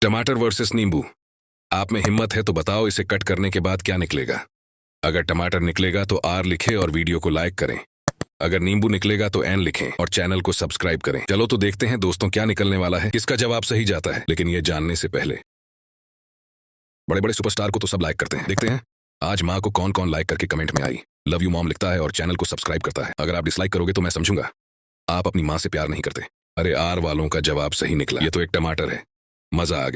टमाटर वर्सेस नींबू। आप में हिम्मत है तो बताओ इसे कट करने के बाद क्या निकलेगा। अगर टमाटर निकलेगा तो आर लिखें और वीडियो को लाइक करें। अगर नींबू निकलेगा तो एन लिखें और चैनल को सब्सक्राइब करें। चलो तो देखते हैं दोस्तों क्या निकलने वाला है, किसका जवाब सही जाता है। लेकिन ये जानने से पहले बड़े बड़े सुपरस्टार को तो सब लाइक करते हैं। देखते हैं आज माँ को कौन कौन लाइक करके कमेंट में आई। लव यू मॉम लिखता है और चैनल को सब्सक्राइब करता है। अगर आप डिसलाइक करोगे तो मैं समझूंगा आप अपनी माँ से प्यार नहीं करते। अरे आर वालों का जवाब सही निकला, ये तो एक टमाटर है। मजा आ गया।